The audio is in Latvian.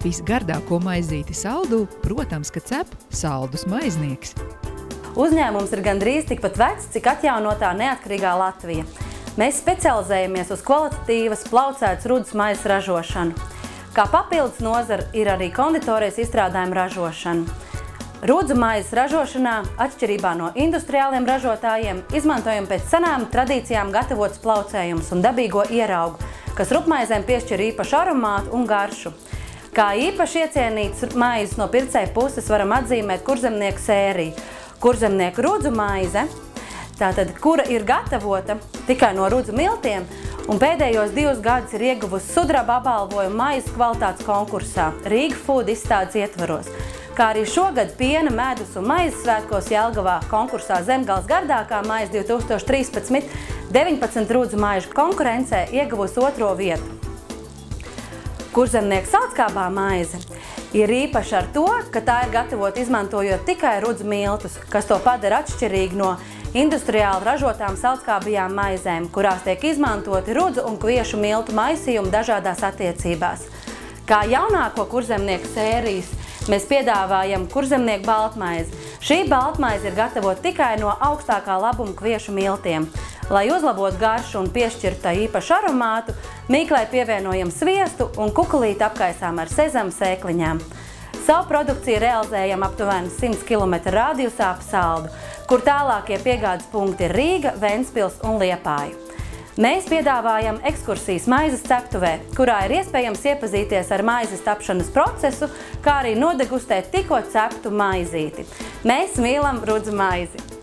Visgardāko maizīti saldū, protams, ka cep saldus maiznieks. Uzņēmums ir gandrīz tikpat vecs, cik atjaunotā neatkarīgā Latvija. Mēs specializējamies uz kvalitatīvas plaucētas rudzu maizes ražošanu. Kā papildus nozara ir arī konditorijas izstrādājuma ražošana. Rudzu maizes ražošanā, atšķirībā no industriāliem ražotājiem, izmantojam pēc senām tradīcijām gatavotus plaucējumus un dabīgo ieraugu, kas rupmaizēm piešķir īpašu aromātu un garšu. Kā īpaši iecienīts maizes no pircēja puses varam atzīmēt kurzemnieku sēriju. Kurzemnieku rudzu maize, tātad, kura ir gatavota tikai no rudzu miltiem, un pēdējos 2 gadus ir ieguvusi sudraba apbalvojumu maizes kvalitātes konkursā Riga Food izstādes ietvaros, kā arī šogad piena, medus un maizes svētkos Jelgavā konkursā Zemgales gardākā maize 2013 19 rudzu maižu konkurencē ieguvusi 2. vietu. Kurzemnieku saldskābā maize ir īpaša ar to, ka tā ir gatavota izmantojot tikai rudzu miltus, kas to padara atšķirīgi no industriāli ražotām saldskābajām maizēm, kurās tiek izmantoti rudzu un kviešu miltu maisījumi dažādās attiecībās. Kā jaunāko kurzemnieku sērijas mēs piedāvājam kurzemnieku baltmaizi. Šī baltmaize ir gatavota tikai no augstākā labuma kviešu miltiem. Lai uzlabotu garšu un piešķirtu tai īpašu aromātu, mīklai pievienojam sviestu un kukulīti apkaisām ar sezamu sēkliņām. Savu produkciju realizējam aptuveni 100 km radiusā ap Saldu, kur tālākie piegādes punkti ir Rīga, Ventspils un Liepāja. Mēs piedāvājam ekskursijas maizes ceptuvē, kurā ir iespējams iepazīties ar maizes tapšanas procesu, kā arī nodegustēt tikko ceptu maizīti. Mēs mīlam rudzu maizi!